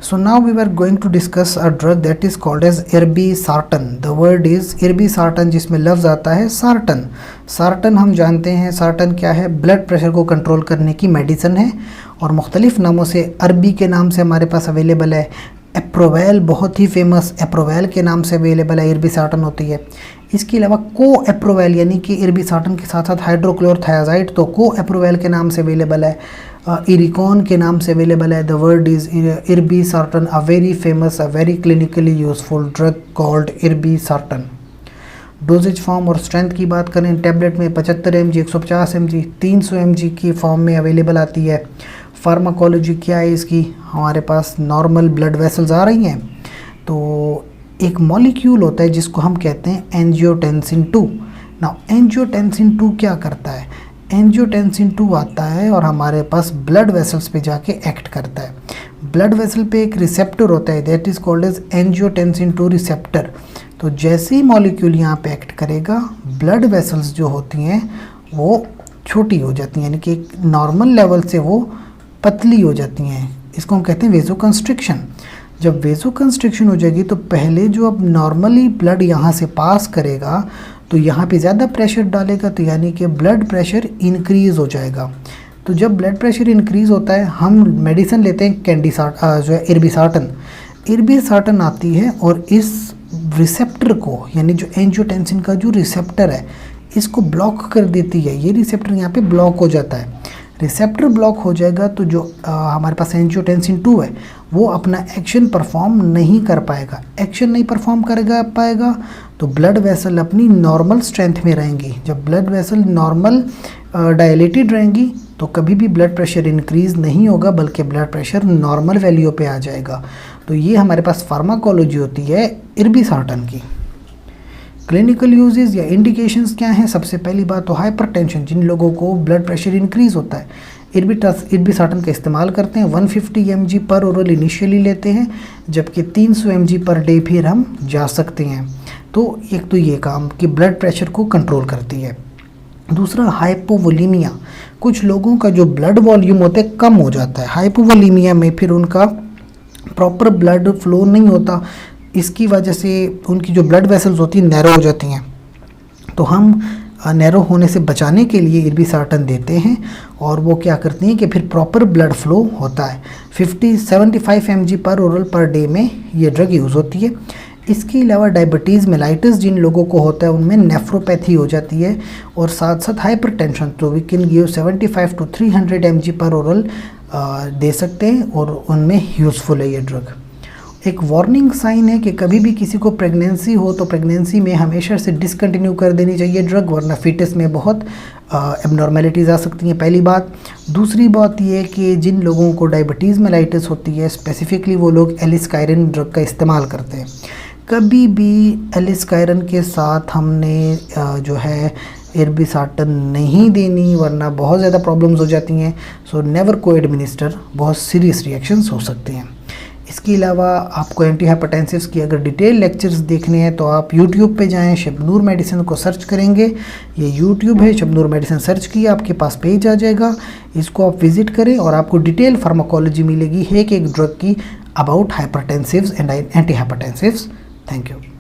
So now we were going to discuss a drug that is called as irbesartan. The word is irbesartan, जिसमें लफ्ज़ आता है सार्टन. सार्टन हम जानते हैं सार्टन क्या है, ब्लड प्रेशर को कंट्रोल करने की मेडिसिन है और मुख्तलिफ़ नामों से अरबी के नाम से हमारे पास अवेलेबल है. एप्रोवेल बहुत ही फेमस एप्रोवेल के नाम से अवेलेबल है, इर्बिसार्टन होती है. इसके अलावा को एप्रोवेल यानी कि इर्बिसार्टन के साथ साथ हाइड्रोक्लोरथायाजाइड तो को एप्रोवेल के नाम से अवेलेबल है, इरिकॉन के नाम से अवेलेबल है. The word is irbesartan, a very famous a very clinically useful drug called irbesartan. Dosage form और स्ट्रेंथ की बात करें, टैबलेट में 75 mg, 150 mg, 300 mg की फॉर्म में अवेलेबल आती है. फार्माकोलॉजी क्या है इसकी, हमारे पास नॉर्मल ब्लड वेसल्स आ रही हैं तो एक मॉलिक्यूल होता है जिसको हम कहते हैं एंजियोटेंसिन 2. नाउ एंजियोटेंसिन 2 क्या करता है, एंजियोटेंसिन 2 आता है और हमारे पास ब्लड वेसल्स पे जाके एक्ट करता है. ब्लड वेसल पे एक रिसेप्टर होता है that is called as angiotensin 2 receptor. तो जैसे ही मॉलिक्यूल यहाँ पे एक्ट करेगा ब्लड वेसल्स जो होती हैं वो छोटी हो जाती हैं, यानी कि एक नॉर्मल लेवल से वो पतली हो जाती हैं. इसको हम कहते हैं वेजोकंस्ट्रिक्शन. जब वेजोकंस्ट्रिक्शन हो जाएगी तो पहले जो अब नॉर्मली ब्लड यहाँ से पास करेगा तो यहाँ पे ज़्यादा प्रेशर डालेगा, तो यानी कि ब्लड प्रेशर इंक्रीज़ हो जाएगा. तो जब ब्लड प्रेशर इंक्रीज़ होता है हम मेडिसिन लेते हैं जो है इर्बिसार्टन. इर्बिसार्टन आती है और इस रिसेप्टर को यानी जो एंजियोटेंसिन का जो रिसेप्टर है इसको ब्लॉक कर देती है. ये रिसेप्टर यहाँ पे ब्लॉक हो जाता है. रिसेप्टर ब्लॉक हो जाएगा तो जो हमारे पास एंजियोटेंसिन 2 है वो अपना एक्शन परफॉर्म नहीं कर पाएगा. एक्शन नहीं परफॉर्म करेगा पाएगा तो ब्लड वेसल अपनी नॉर्मल स्ट्रेंथ में रहेंगी. जब ब्लड वेसल नॉर्मल डायलेटेड रहेंगी तो कभी भी ब्लड प्रेशर इंक्रीज़ नहीं होगा बल्कि ब्लड प्रेशर नॉर्मल वैल्यू पे आ जाएगा. तो ये हमारे पास फार्माकोलॉजी होती है इर्बिसार्टन की. क्लिनिकल यूजेस या इंडिकेशंस क्या हैं, सबसे पहली बात तो हाइपरटेंशन, जिन लोगों को ब्लड प्रेशर इंक्रीज़ होता है इर्बिसार्टन का इस्तेमाल करते हैं. 150 mg पर ओरल इनिशियली लेते हैं जबकि 300 mg पर डे फिर हम जा सकते हैं. तो एक तो ये काम कि ब्लड प्रेशर को कंट्रोल करती है. दूसरा हाइपोवोलीमिया, कुछ लोगों का जो ब्लड वॉल्यूम होता है कम हो जाता है. हाइपोवोलीमिया में फिर उनका प्रॉपर ब्लड फ्लो नहीं होता, इसकी वजह से उनकी जो ब्लड वेसल्स होती हैं नैरो हो जाती हैं. तो हम नैरो होने से बचाने के लिए इर्बिसार्टन देते हैं और वो क्या करती हैं कि फिर प्रॉपर ब्लड फ्लो होता है. 75 mg पर ओरल पर डे में ये ड्रग यूज़ होती है. इसके अलावा डायबिटीज़ मेलाइटिस जिन लोगों को होता है उनमें नेफ्रोपैथी हो जाती है और साथ साथ हाइपरटेंशन, तो we can give 75 to 300 mg पर ओरल दे सकते हैं और उनमें यूज़फुल है ये ड्रग. एक वार्निंग साइन है कि कभी भी किसी को प्रेगनेंसी हो तो प्रेगनेंसी में हमेशा से डिसकंटिन्यू कर देनी चाहिए ड्रग, वरना फीटस में बहुत एबनॉर्मेलिटीज़ आ सकती हैं. पहली बात. दूसरी बात ये है कि जिन लोगों को डायबिटीज़ मेलाइटिस होती है स्पेसिफिकली वो लोग एलिस्काइरिन ड्रग का इस्तेमाल करते हैं. कभी भी एलिस्काइरिन के साथ हमने जो है इर्बिसार्टन नहीं देनी वरना बहुत ज़्यादा प्रॉब्लम्स हो जाती हैं. सो नेवर को एडमिनिस्टर, बहुत सीरियस रिएक्शंस हो सकते हैं. इसके अलावा आपको एंटी हाइपरटेंसिव्स की अगर डिटेल लेक्चर्स देखने हैं तो आप YouTube पे जाएं, शबनूर मेडिसिन को सर्च करेंगे, ये YouTube है, शबनूर मेडिसिन सर्च किया आपके पास पेज आ जाएगा, इसको आप विज़िट करें और आपको डिटेल फार्माकोलॉजी मिलेगी एक ड्रग की about hypertensives and anti hypertensives. Thank you.